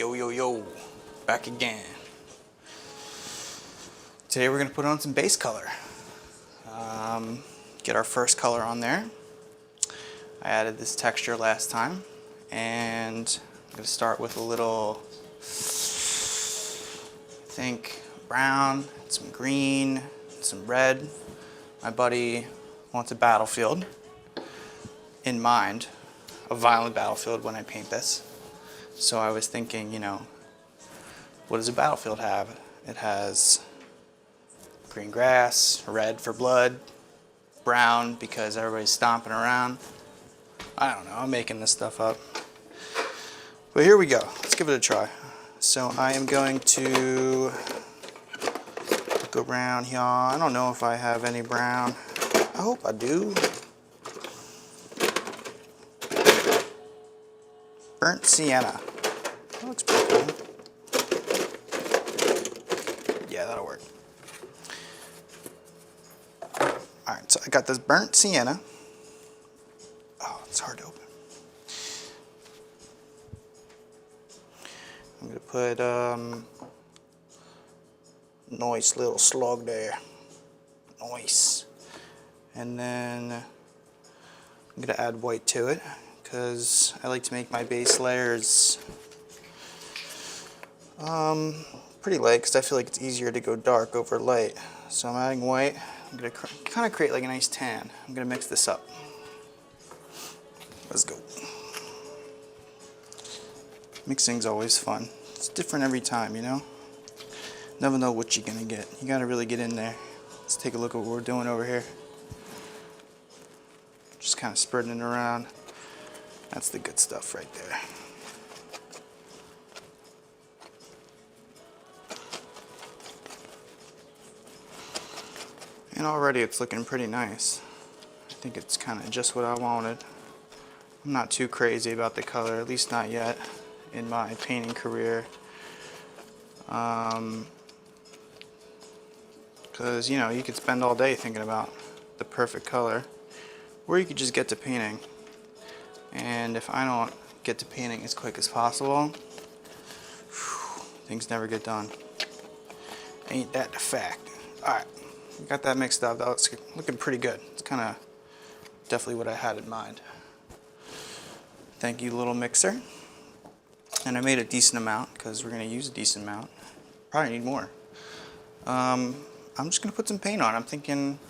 Yo, yo, yo, back again. Today we're gonna put on some base color. Get our first color on there. I added this texture last time, and I'm gonna start with a little, I think, brown, some green, some red. My buddy wants a battlefield in mind, a violent battlefield when I paint this. So I was thinking, you know, what does a battlefield have? It has green grass, red for blood, brown because everybody's stomping around. I don't know, I'm making this stuff up. But here we go, let's give it a try. So I am going to go brown here. I don't know if I have any brown. I hope I do. Burnt sienna. That looks pretty cool. Yeah, that'll work. Alright, so I got this burnt sienna. Oh, it's hard to open. I'm going to put nice little slug there. Nice. And then I'm going to add white to it, because I like to make my base layers pretty light, because I feel like it's easier to go dark over light. So I'm adding white. I'm going to kind of create like a nice tan. I'm going to mix this up. Let's go. Mixing's always fun. It's different every time, you know? Never know what you're going to get. You got to really get in there. Let's take a look at what we're doing over here. Just kind of spreading it around. That's the good stuff right there. And already it's looking pretty nice. I think it's kind of just what I wanted. I'm not too crazy about the color, at least not yet in my painting career. Because, you know, you could spend all day thinking about the perfect color, or you could just get to painting. And if I don't get to painting as quick as possible, things never get done. Ain't that the fact? Alright, got that mixed up. That's looking pretty good. It's kind of definitely what I had in mind. Thank you, little mixer. And I made a decent amount, because we're going to use a decent amount. Probably need more. I'm just going to put some paint on. I'm thinking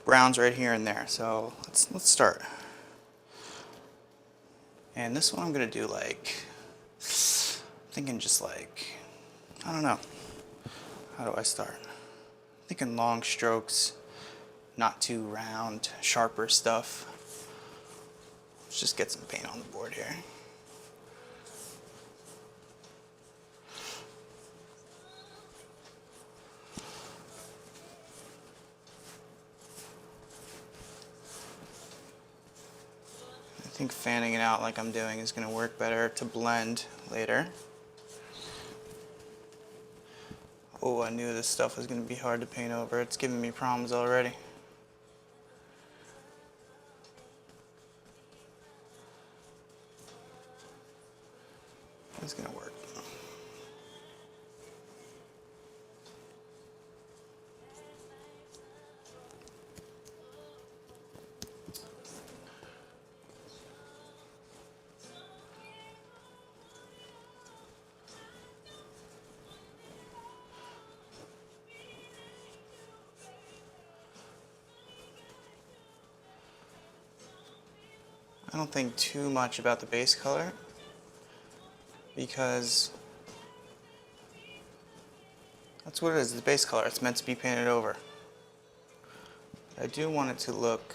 browns right here and there. So let's start. And this one I'm going to do like, I'm thinking just like, I don't know. How do I start? I'm thinking long strokes, not too round, sharper stuff. Let's just get some paint on the board here. I think fanning it out like I'm doing is going to work better to blend later. Oh, I knew this stuff was going to be hard to paint over. It's giving me problems already. It's going to work. I don't think too much about the base color, because that's what it is, the base color. It's meant to be painted over. I do want it to look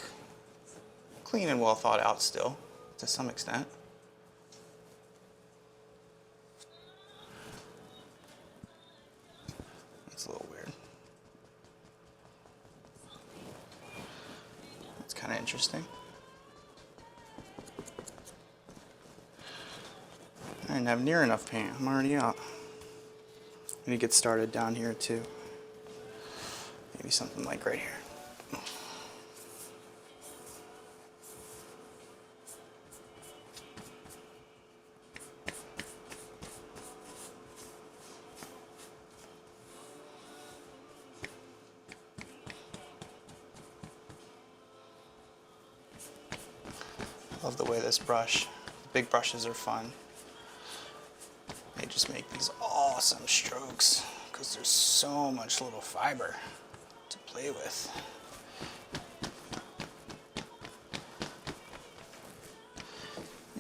clean and well thought out still, to some extent. It's a little weird. It's kind of interesting. I didn't have near enough paint. I'm already out. I'm going to get started down here too. Maybe something like right here. Love the way this brush, big brushes are fun. They just make these awesome strokes because there's so much little fiber to play with.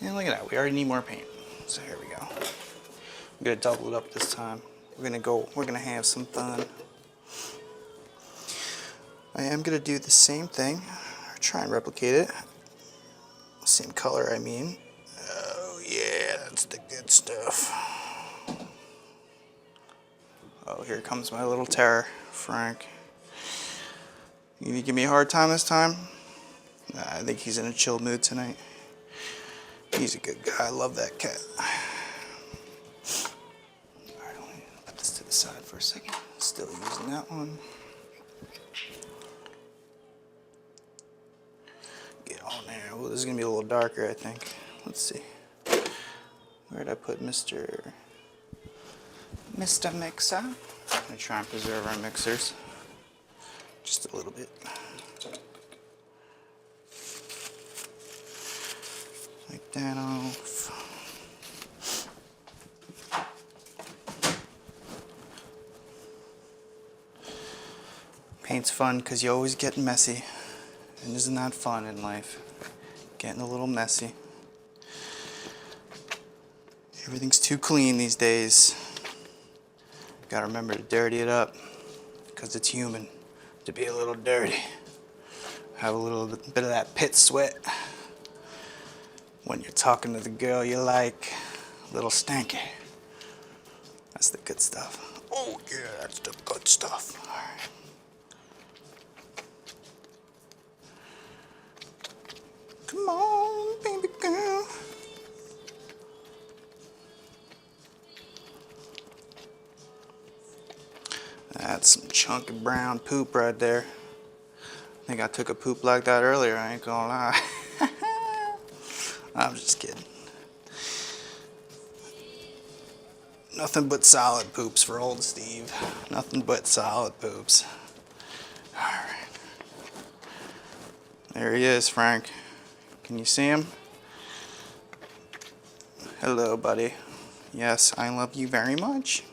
And look at that, we already need more paint. So here we go. I'm gonna double it up this time. We're gonna have some fun. I am gonna do the same thing, or try and replicate it. Same color, I mean. Oh yeah, that's the good stuff. Oh, here comes my little terror, Frank. You gonna give me a hard time this time? Nah, I think he's in a chill mood tonight. He's a good guy, I love that cat. Alright, let me put this to the side for a second. Still using that one. Get on there. Well, this is gonna be a little darker, I think. Let's see. Where'd I put Mr. Mixer? I'm gonna try and preserve our mixers. Just a little bit. Like that off. Paint's fun because you always get messy. And isn't that fun in life? Getting a little messy. Everything's too clean these days. Gotta remember to dirty it up because it's human to be a little dirty. Have a little bit of that pit sweat when you're talking to the girl you like. A little stanky. That's the good stuff. Oh yeah, that's the good stuff. All right. Come on, baby girl. That's some chunky brown poop right there. I think I took a poop like that earlier, I ain't gonna lie. I'm just kidding. Nothing but solid poops for old Steve. Nothing but solid poops. Alright. There he is, Frank. Can you see him? Hello, buddy. Yes, I love you very much.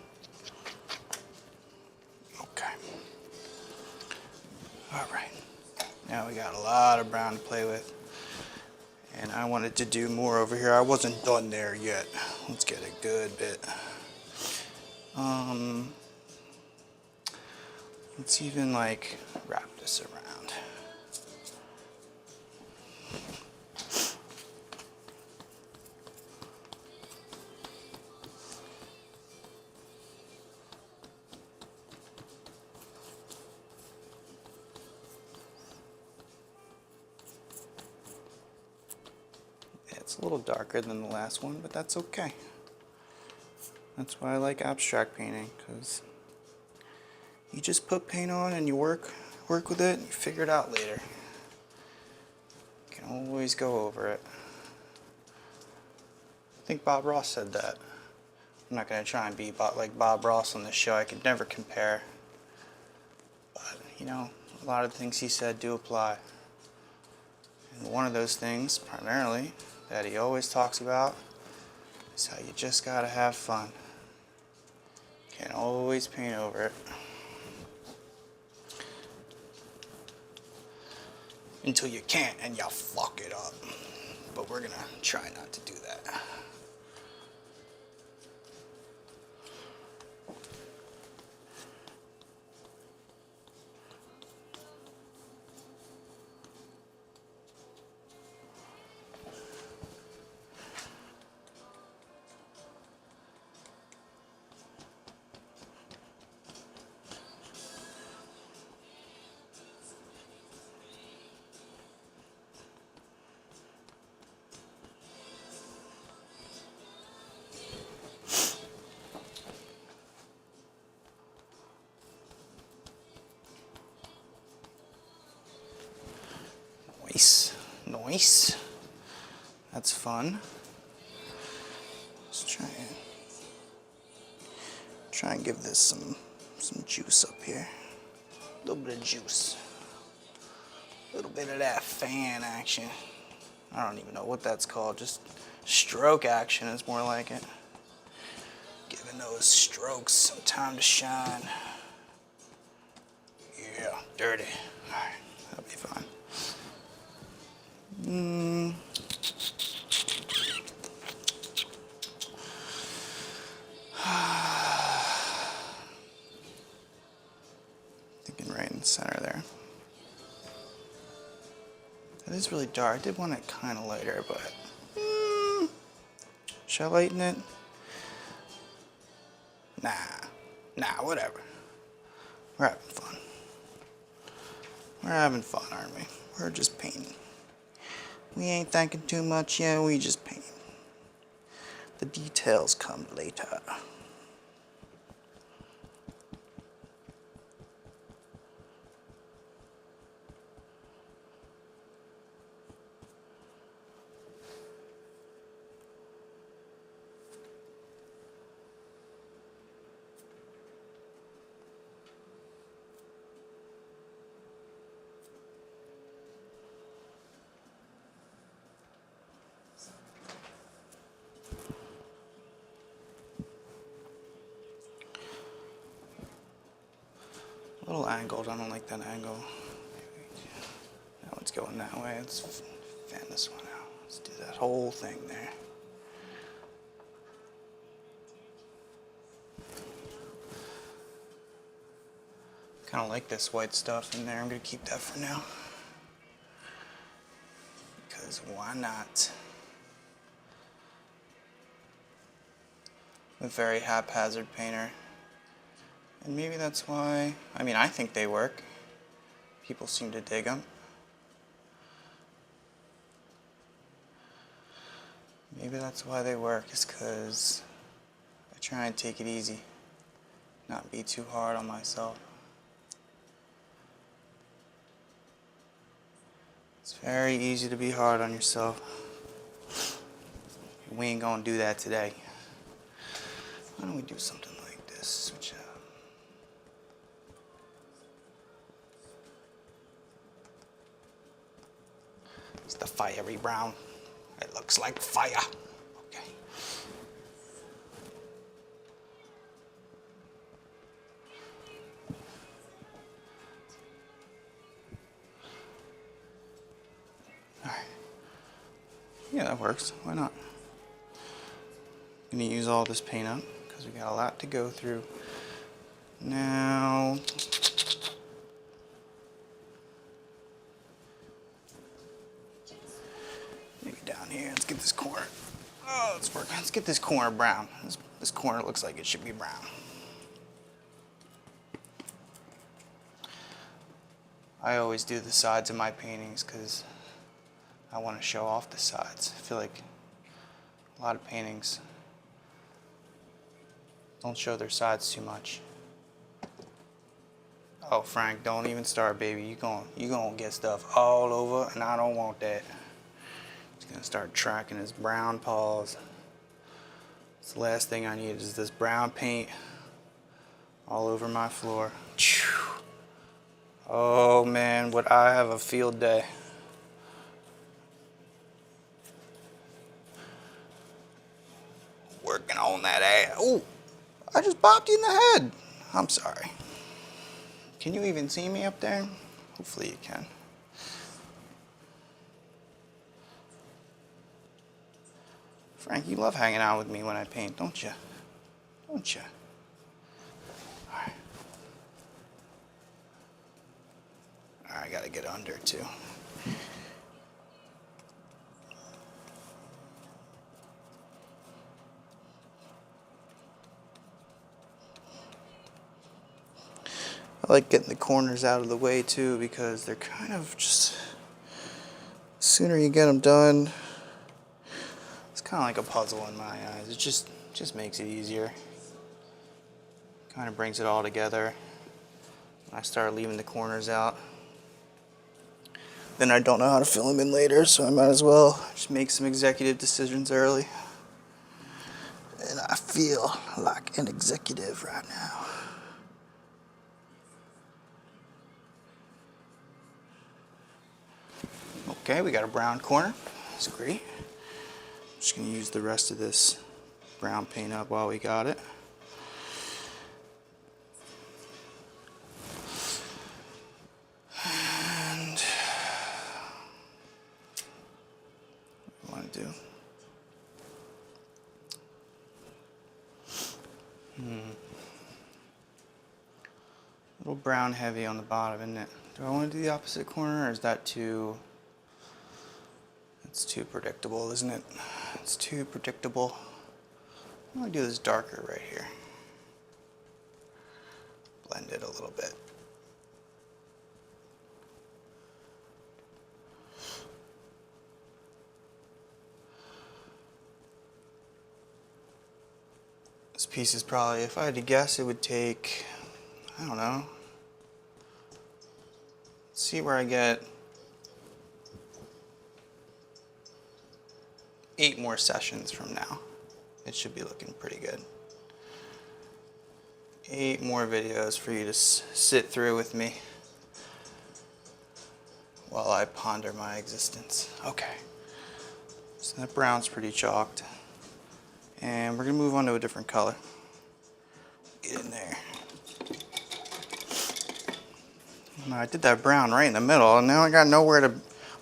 Okay. Alright. Now we got a lot of brown to play with. And I wanted to do more over here. I wasn't done there yet. Let's get a good bit. Let's even like wrap this around. It's a little darker than the last one, but that's okay. That's why I like abstract painting, because you just put paint on and you work with it, and you figure it out later. You can always go over it. I think Bob Ross said that. I'm not going to try and be like Bob Ross on this show. I could never compare. But, you know, a lot of the things he said do apply. And one of those things, primarily, that he always talks about is how you just got to have fun. Can't always paint over it. Until you can't and you fuck it up. But we're gonna try not to do that. Nice, nice. That's fun. Let's try and give this some juice up here. A little bit of juice. A little bit of that fan action. I don't even know what that's called. Just stroke action is more like it. Giving those strokes some time to shine. Yeah, dirty. Alright, that'll be fine. Thinking right in the center there. It is really dark. I did want it kind of lighter, but should I lighten it? Nah, whatever. We're having fun. We're having fun, aren't we? We're just painting. We ain't thinking too much yet, we just paint. The details come later. A little angled, I don't like that angle. That one's going that way. Let's fan this one out. Let's do that whole thing there. Kind of like this white stuff in there. I'm going to keep that for now. Because why not? I'm a very haphazard painter. And maybe that's why, I mean, I think they work. People seem to dig them. Maybe that's why they work, is because I try and take it easy, not be too hard on myself. It's very easy to be hard on yourself. We ain't gonna do that today. Why don't we do something like this? Switch up. It's the fiery brown. It looks like fire. Okay. All right. Yeah, that works. Why not? I'm gonna use all this paint up because we got a lot to go through. Now, maybe down here. Let's get this corner. Oh, it's working. Let's get this corner brown. This corner looks like it should be brown. I always do the sides of my paintings because I want to show off the sides. I feel like a lot of paintings don't show their sides too much. Oh, Frank, don't even start, baby. You gonna get stuff all over, and I don't want that. He's gonna start tracking his brown paws. It's the last thing I need is this brown paint all over my floor. Oh man, would I have a field day. Working on that ass. Ooh, I just popped you in the head. I'm sorry. Can you even see me up there? Hopefully you can. Frank, you love hanging out with me when I paint, don't you? Don't you? All right. All right, I gotta get under too. I like getting the corners out of the way too because they're kind of just, the sooner you get them done, it's kind of like a puzzle in my eyes. It just makes it easier. Kind of brings it all together. When I start leaving the corners out, then I don't know how to fill them in later, so I might as well just make some executive decisions early. And I feel like an executive right now. Okay, we got a brown corner. That's great. I'm just going to use the rest of this brown paint up while we got it. And what do I want to do? A little brown heavy on the bottom, isn't it? Do I want to do the opposite corner, or is that too... It's too predictable, isn't it? It's too predictable. I'm going to do this darker right here. Blend it a little bit. This piece is probably, if I had to guess, it would take, I don't know. Let's see where I get 8 more sessions from now. It should be looking pretty good. 8 more videos for you to sit through with me while I ponder my existence. Okay, so that brown's pretty chalked. And we're gonna move on to a different color. Get in there. Now, I did that brown right in the middle, and now I got nowhere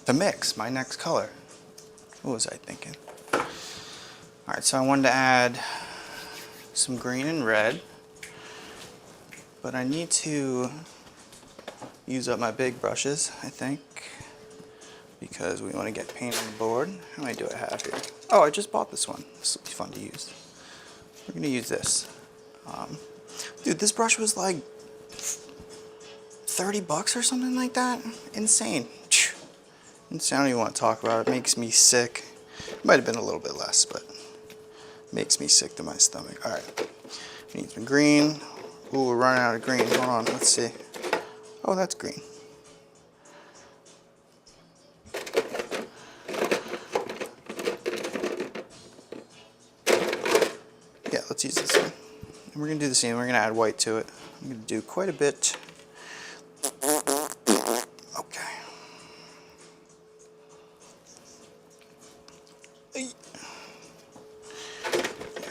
to mix my next color. What was I thinking? Alright, so I wanted to add some green and red, but I need to use up my big brushes, I think, because we want to get paint on the board. How many do I have here? Oh, I just bought this one. This will be fun to use. We're going to use this. Dude, this brush was like $30 or something like that. Insane. Insane. I don't even want to talk about it. It makes me sick. It might have been a little bit less, but it makes me sick to my stomach. Alright. We need some green. Ooh, we're running out of green. Hold on. Let's see. Oh, that's green. Yeah, let's use this one. And we're going to do the same. We're going to add white to it. I'm going to do quite a bit. Okay.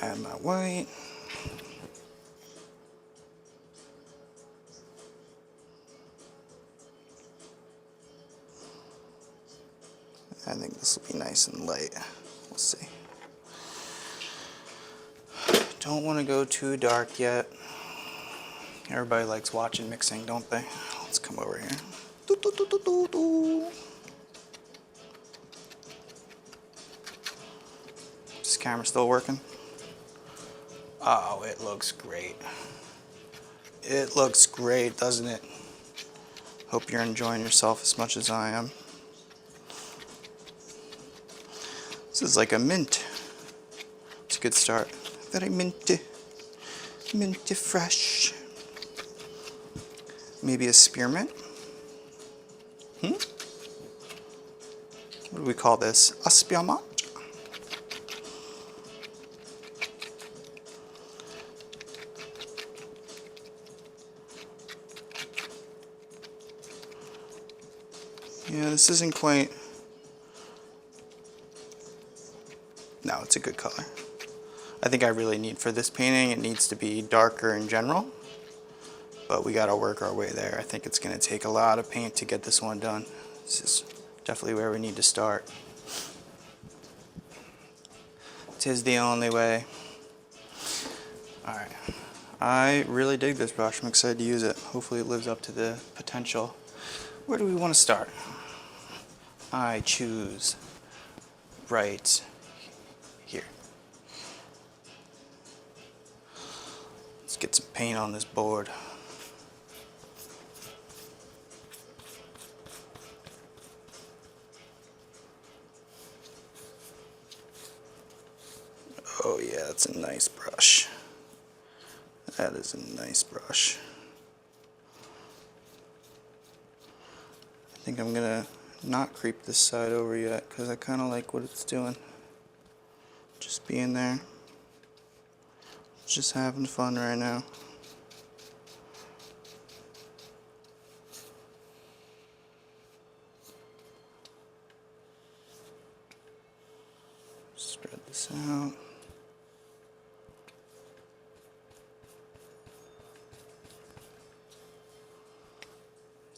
Add my white. I think this will be nice and light. We'll see. Don't want to go too dark yet. Everybody likes watching mixing, don't they? Let's come over here. Doo, doo, doo, doo, doo, doo. Is this camera still working? Oh, it looks great. It looks great, doesn't it? Hope you're enjoying yourself as much as I am. This is like a mint. It's a good start. Very minty. Minty fresh. Maybe a spearmint? What do we call this? A spearmint? Yeah, this isn't quite... No, it's a good color. I think I really need for this painting, it needs to be darker in general. But we gotta work our way there. I think it's gonna take a lot of paint to get this one done. This is definitely where we need to start. 'Tis the only way. Alright. I really dig this brush. I'm excited to use it. Hopefully it lives up to the potential. Where do we want to start? I choose right here. Let's get some paint on this board. Oh yeah, that's a nice brush. That is a nice brush. I think I'm gonna not creep this side over yet because I kind of like what it's doing. Just being there. Just having fun right now.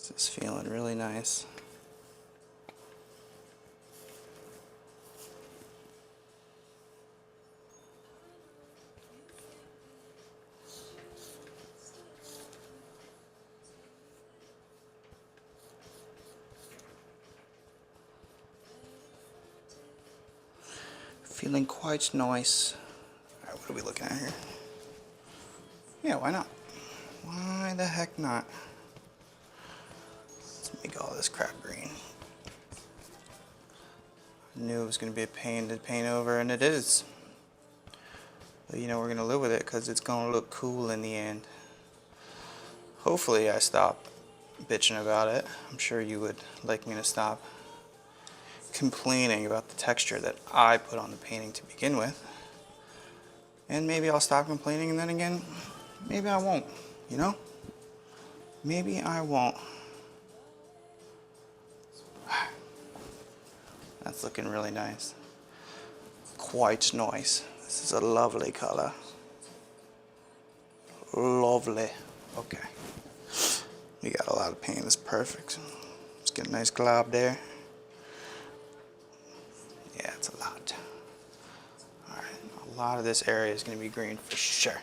This is feeling really nice. Feeling quite nice. Alright, what are we looking at here? Yeah, why not? Why the heck not? Let's make all this crap green. I knew it was going to be a pain to paint over, and it is. But you know, we're going to live with it because it's going to look cool in the end. Hopefully I stop bitching about it. I'm sure you would like me to stop complaining about the texture that I put on the painting to begin with. And maybe I'll stop complaining, and then again, maybe I won't, you know? Maybe I won't. That's looking really nice. Quite nice. This is a lovely color. Lovely. Okay. We got a lot of paint. That's perfect. Let's get a nice glob there. Yeah, it's a lot. Alright, a lot of this area is going to be green for sure.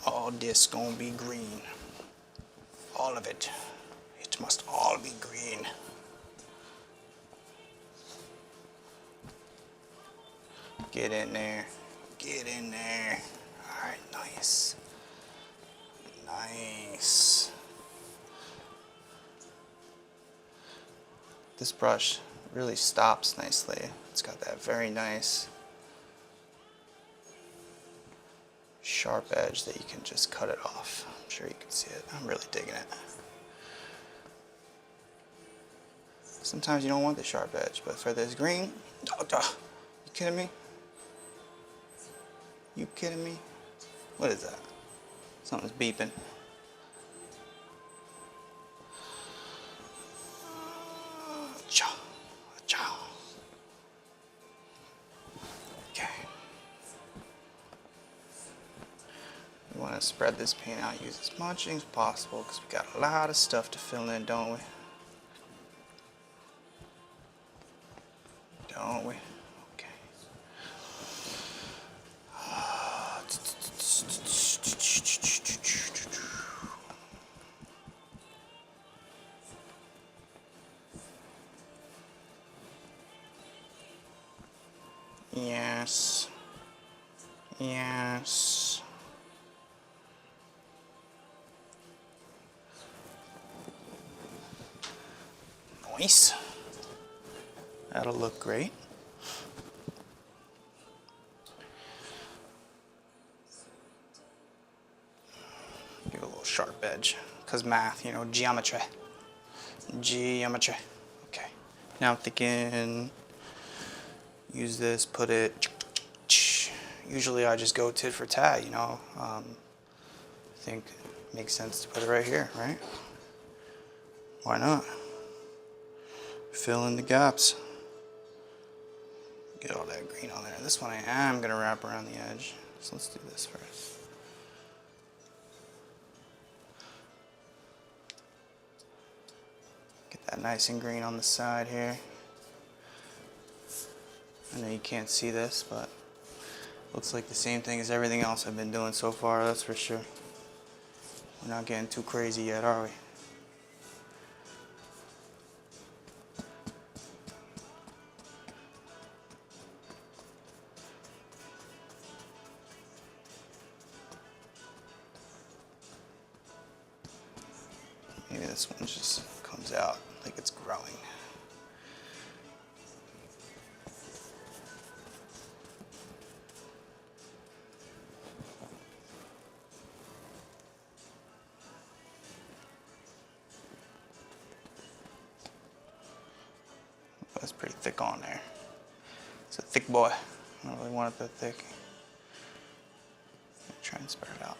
All this gonna be green. All of it. It must all be green. Get in there. Get in there. Alright, nice. Nice. This brush really stops nicely. It's got that very nice sharp edge that you can just cut it off. I'm sure you can see it. I'm really digging it. Sometimes you don't want the sharp edge, but for this green, you kidding me? You kidding me? What is that? Something's beeping. Okay. We want to spread this paint out, use as much ink as possible because we got a lot of stuff to fill in, don't we? Don't we? Okay. Yes. Yes. Nice. That'll look great. Give it a little sharp edge, because math, you know, geometry. Geometry. Okay. Now I'm thinking, use this, put it, usually I just go tit for tat, you know. I think it makes sense to put it right here, right? Why not? Fill in the gaps. Get all that green on there. This one I am going to wrap around the edge. So let's do this first. Get that nice and green on the side here. I know you can't see this, but looks like the same thing as everything else I've been doing so far, that's for sure. We're not getting too crazy yet, are we? Maybe this one just comes out like it's growing. That's pretty thick on there. It's a thick boy. I don't really want it that thick. Try and spread it out.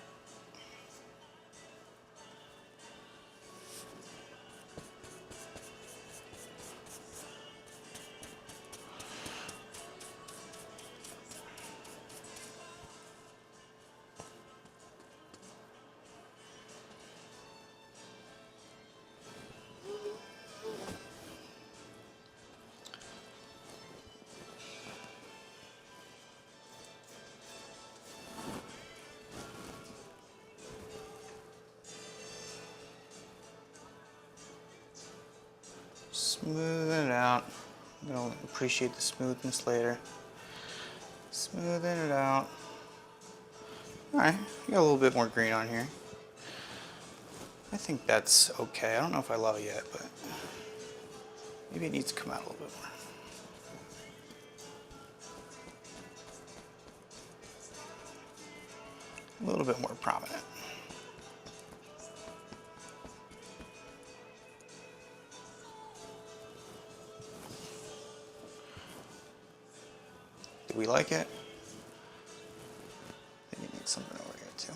Smoothing it out. I'm gonna appreciate the smoothness later. Smoothing it out. Alright, got a little bit more green on here. I think that's okay. I don't know if I love it yet, but maybe it needs to come out a little bit more. A little bit more prominent. Do we like it? I think it needs something over here too.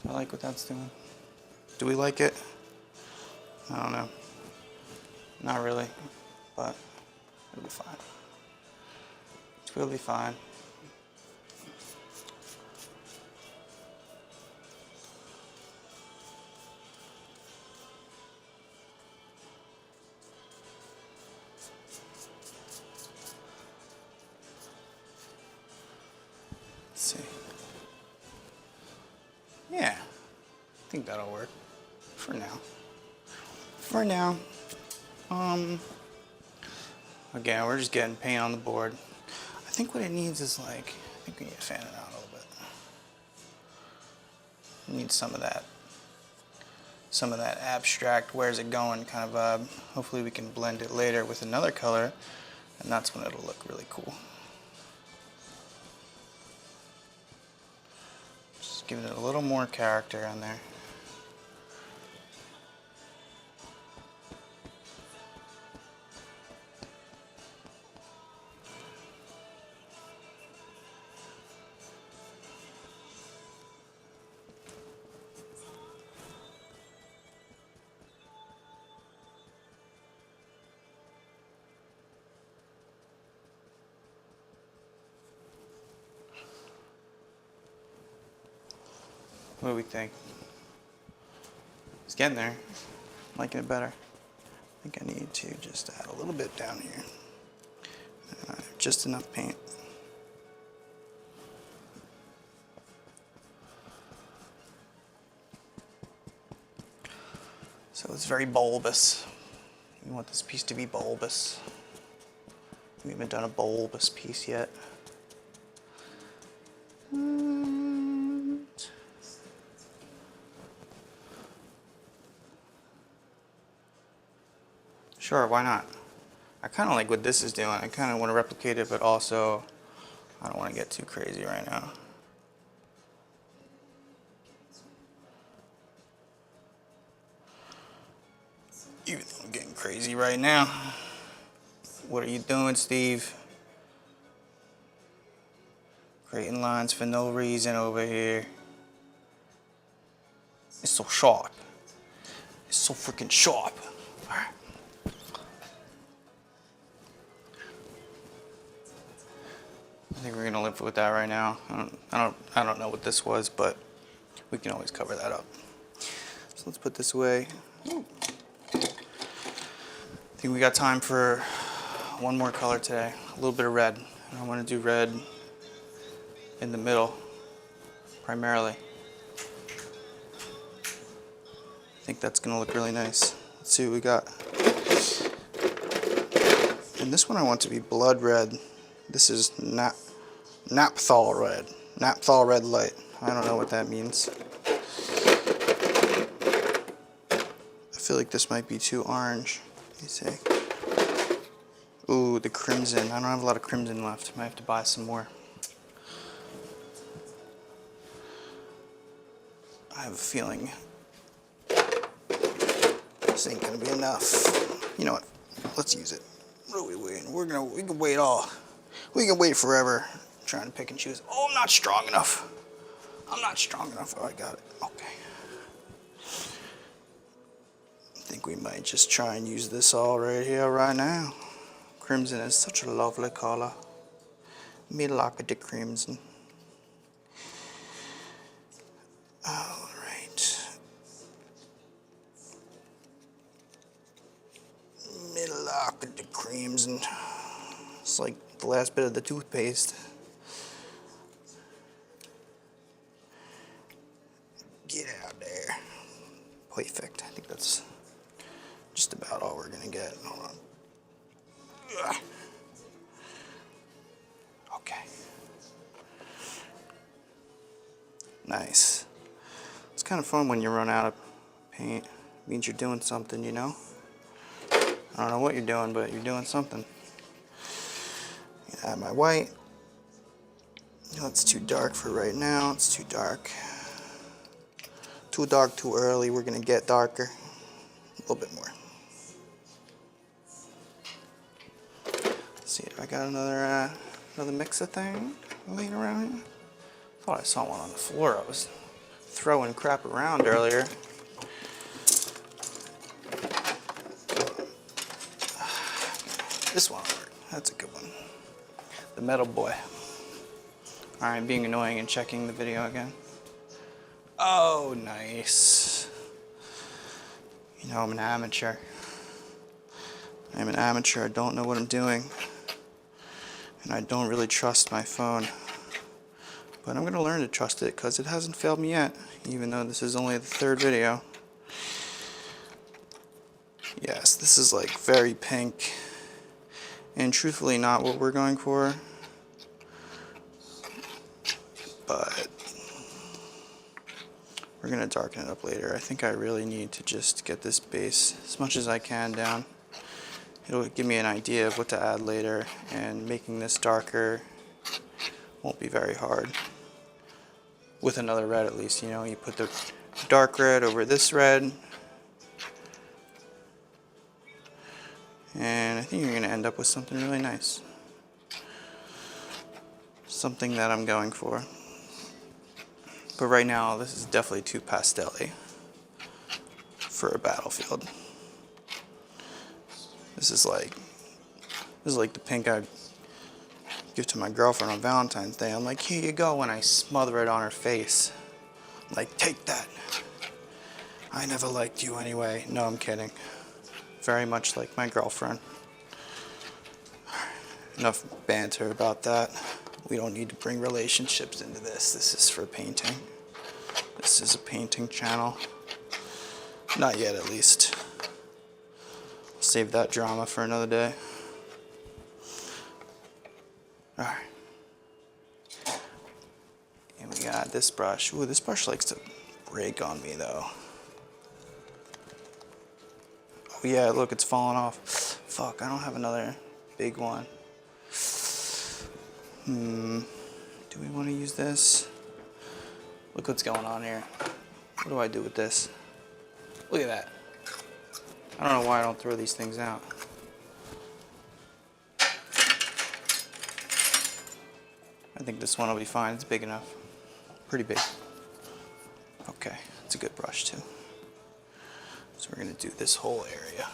I like what that's doing. Do we like it? I don't know. Not really, but it'll be fine. It will be fine. Let's see. Yeah, I think that'll work for now. For now. Again, we're just getting paint on the board. I think what it needs is like, I think we need to fan it out a little bit. We need some of that abstract, where's it going kind of vibe. Hopefully we can blend it later with another color, and that's when it'll look really cool. Just giving it a little more character on there. What do we think? It's getting there. I'm liking it better. I think I need to just add a little bit down here. Just enough paint. So it's very bulbous. You want this piece to be bulbous. We haven't done a bulbous piece yet. Sure, why not? I kind of like what this is doing. I kind of want to replicate it, but also I don't want to get too crazy right now. Even though I'm getting crazy right now. What are you doing, Steve? Creating lines for no reason over here. It's so sharp. It's so freaking sharp. All right. I think we're gonna live with that right now. I don't know what this was, but we can always cover that up. So let's put this away. I think we got time for one more color today. A little bit of red. I want to do red in the middle, primarily. I think that's gonna look really nice. Let's see what we got. And this one I want to be blood red. This is Naphthol red. Naphthol red light. I don't know what that means. I feel like this might be too orange. Let me see. Ooh, the crimson. I don't have a lot of crimson left. Might have to buy some more. I have a feeling this ain't gonna be enough. You know what? Let's use it. What are we waiting? We can wait all. We can wait forever trying to pick and choose. Oh, I'm not strong enough. I'm not strong enough. Oh, I got it. Okay. I think we might just try and use this all right here, right now. Crimson is such a lovely color. Me like the crimson. All right. creams, and it's like the last bit of the toothpaste. Get out there. Perfect. I think that's just about all we're gonna get. Hold on. Ugh. Okay. Nice. It's kind of fun when you run out of paint. It means you're doing something, you know? I don't know what you're doing, but you're doing something. Add my white. That's too dark for right now. It's too dark. Too dark too early. We're gonna get darker. A little bit more. Let's see if I got another mixer thing laying around here. Thought I saw one on the floor. I was throwing crap around earlier. This one will work. That's a good one. The metal boy. Alright, being annoying and checking the video again. Oh, nice. You know, I'm an amateur. I'm an amateur. I don't know what I'm doing. And I don't really trust my phone. But I'm going to learn to trust it because it hasn't failed me yet, even though this is only the third video. Yes, this is like very pink. And truthfully not what we're going for. But we're going to darken it up later. I think I really need to just get this base as much as I can down. It'll give me an idea of what to add later, and making this darker won't be very hard. With another red at least, you know, you put the dark red over this red. And I think you're going to end up with something really nice. Something that I'm going for. But right now, this is definitely too pastel-y for a battlefield. This is like the pink I'd give to my girlfriend on Valentine's Day. I'm like, here you go, and I smother it on her face. I'm like, take that. I never liked you anyway. No, I'm kidding. Very much like my girlfriend. Enough banter about that. We don't need to bring relationships into this. This is for painting. This is a painting channel. Not yet, at least. I'll save that drama for another day. Alright. And we got this brush. Ooh, this brush likes to break on me, though. Oh yeah, look, it's falling off. Fuck, I don't have another big one. Do we want to use this? Look what's going on here. What do I do with this? Look at that. I don't know why I don't throw these things out. I think this one will be fine. It's big enough. Pretty big. Okay, it's a good brush too. So we're going to do this whole area.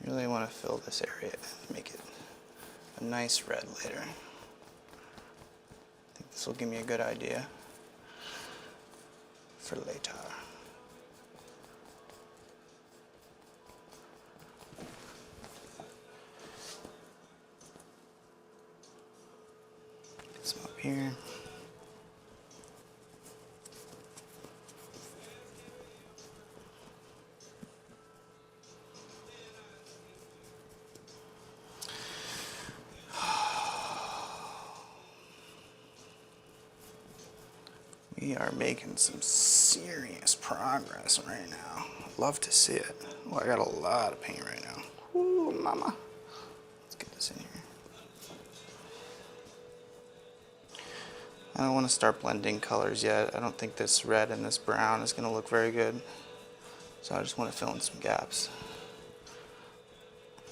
Really want to fill this area and make it a nice red later. I think this will give me a good idea for later. Get some up here. We are making some serious progress right now. Love to see it. Oh, I got a lot of paint right now. Ooh, mama. Let's get this in here. I don't want to start blending colors yet. I don't think this red and this brown is going to look very good. So I just want to fill in some gaps.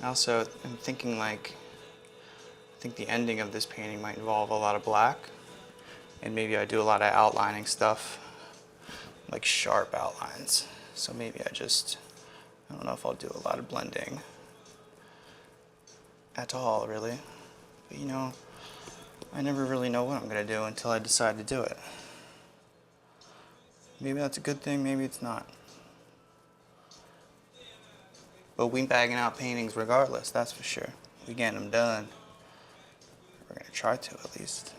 I also am thinking I think the ending of this painting might involve a lot of black. And maybe I do a lot of outlining stuff, like sharp outlines. So maybe I don't know if I'll do a lot of blending at all, really. But you know, I never really know what I'm gonna do until I decide to do it. Maybe that's a good thing, maybe it's not. But we bagging out paintings regardless, that's for sure. We getting them done. We're gonna try to, at least.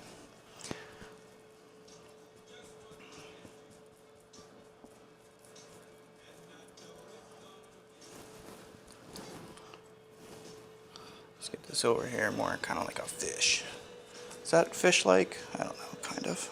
Let's get this over here more kind of like a fish. Is that fish-like? I don't know, kind of.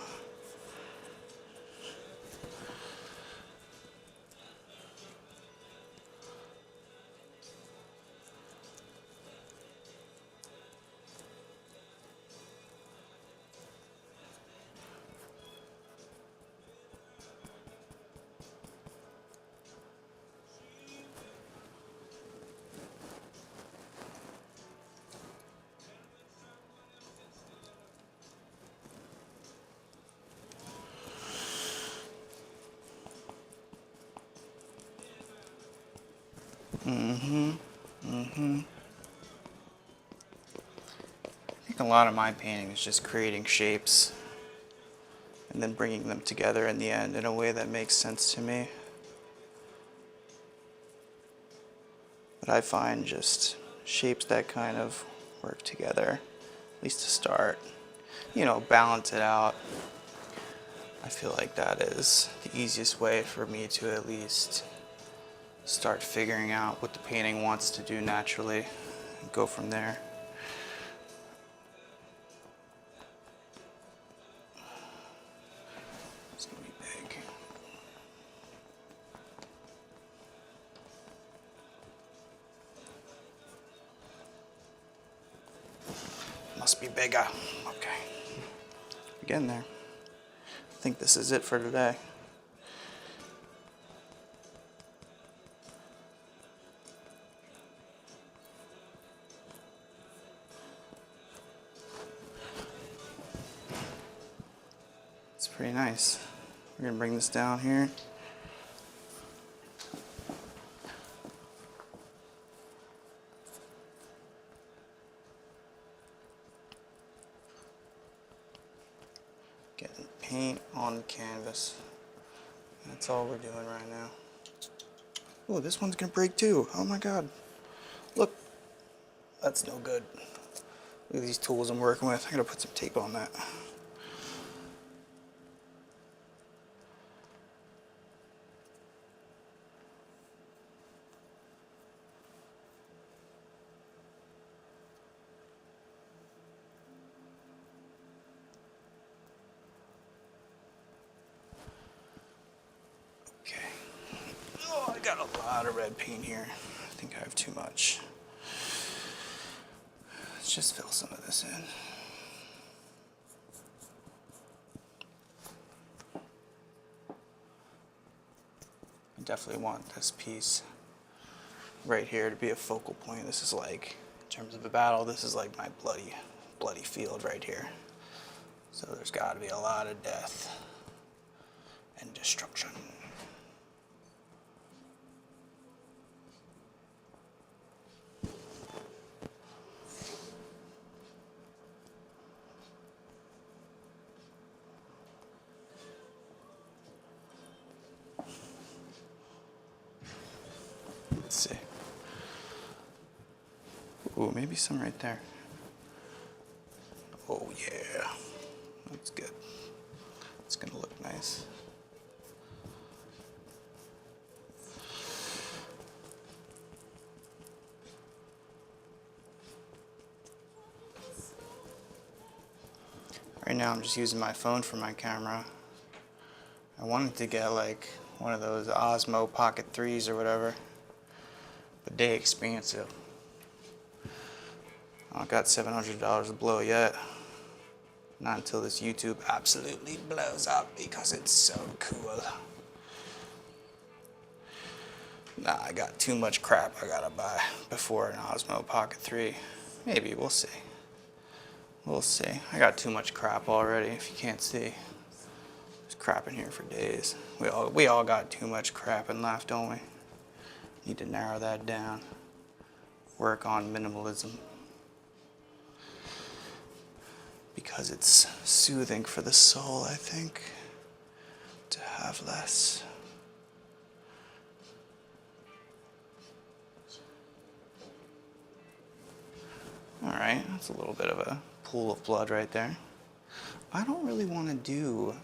I think a lot of my painting is just creating shapes and then bringing them together in the end in a way that makes sense to me. But I find just shapes that kind of work together, at least to start, you know, balance it out. I feel like that is the easiest way for me to at least start figuring out what the painting wants to do naturally and go from there. It's gonna be big. Must be bigger. Okay. We're getting there. I think this is it for today. It's pretty nice. We're gonna bring this down here. Getting paint on the canvas. That's all we're doing right now. Oh, this one's gonna break too. Oh my God. Look, that's no good. Look at these tools I'm working with. I gotta put some tape on that. Okay. Oh, I got a lot of red paint here. I think I have too much. Let's just fill some of this in. I definitely want this piece right here to be a focal point. This is like, in terms of a battle, this is like my bloody field right here. So there's got to be a lot of death and destruction. Let's see. Ooh, maybe some right there. Oh yeah, that's good. It's gonna look nice. Right now I'm just using my phone for my camera. I wanted to get like one of those Osmo Pocket 3s or whatever, but they expensive. I don't got $700 to blow yet. Not until this YouTube absolutely blows up because it's so cool. Nah, I got too much crap I gotta buy before an Osmo Pocket 3. Maybe, we'll see. We'll see. I got too much crap already, if you can't see. There's crap in here for days. We all got too much crap in life, don't we? Need to narrow that down. Work on minimalism. Because it's soothing for the soul, I think, to have less. All right, that's a little bit of a pool of blood right there. I don't really want to do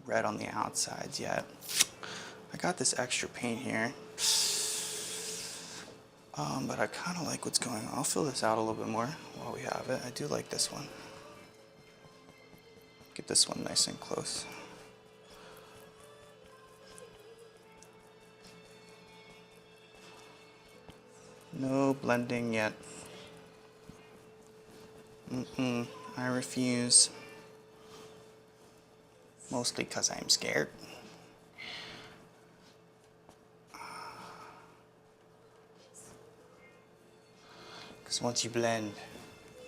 red on the outsides yet. I got this extra paint here, but I kind of like what's going on. I'll fill this out a little bit more while we have it. I do like this one. Get this one nice and close. No blending yet. I refuse. Mostly because I'm scared. Because once you blend,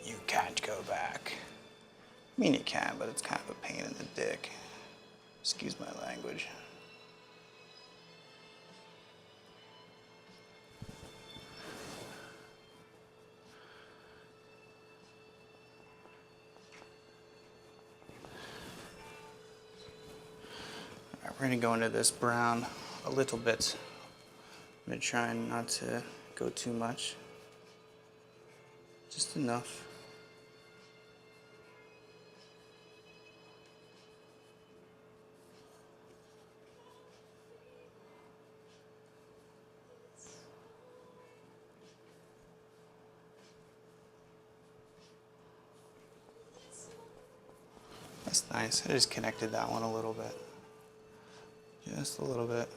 you can't go back. I mean, you can, but it's kind of a pain in the dick. Excuse my language. All right, we're going to go into this brown a little bit. I'm going to try not to go too much. Just enough. That's nice. I just connected that one a little bit. Just a little bit.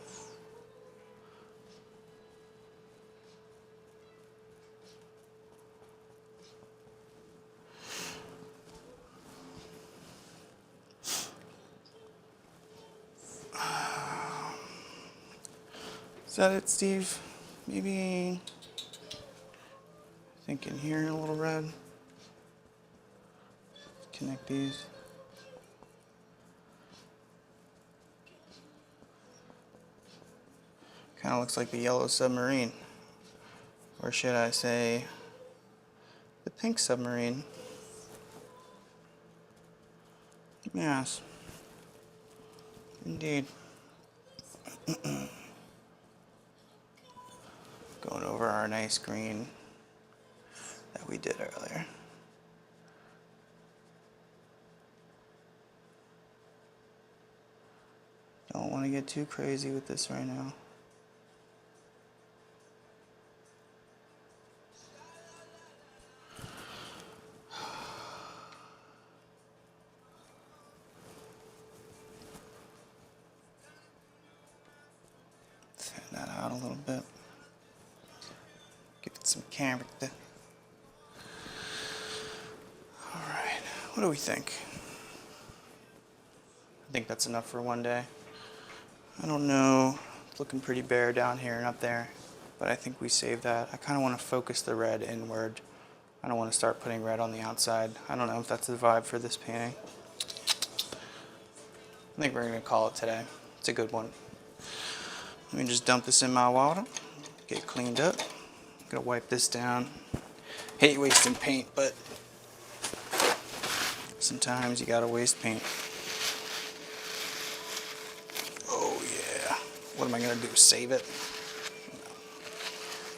Is that it, Steve? Maybe I think in here a little red. Connect these. Kind of looks like the yellow submarine. Or should I say the pink submarine? Yes. Indeed. Going over our nice green that we did earlier. Don't want to get too crazy with this right now. Thin that out a little bit. Give it some character. Alright, what do we think? I think that's enough for one day. I don't know, it's looking pretty bare down here and up there, but I think we saved that. I kind of want to focus the red inward. I don't want to start putting red on the outside. I don't know if that's the vibe for this painting. I think we're going to call it today. It's a good one. Let me just dump this in my water, get it cleaned up. I'm going to wipe this down. Hate wasting paint, but sometimes you got to waste paint. Oh yeah. What am I going to do, save it? No.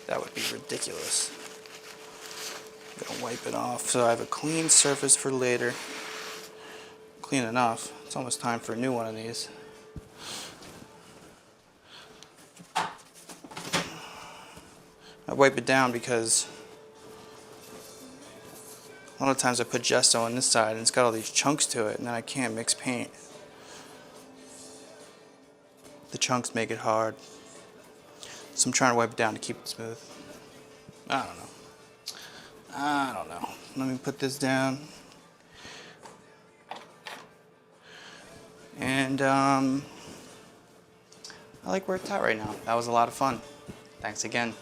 That would be ridiculous. I'm going to wipe it off so I have a clean surface for later. Clean enough. It's almost time for a new one of these. I wipe it down because a lot of times I put gesso on this side and it's got all these chunks to it and then I can't mix paint. The chunks make it hard. So I'm trying to wipe it down to keep it smooth. I don't know. Let me put this down. And I like where it's at right now. That was a lot of fun. Thanks again.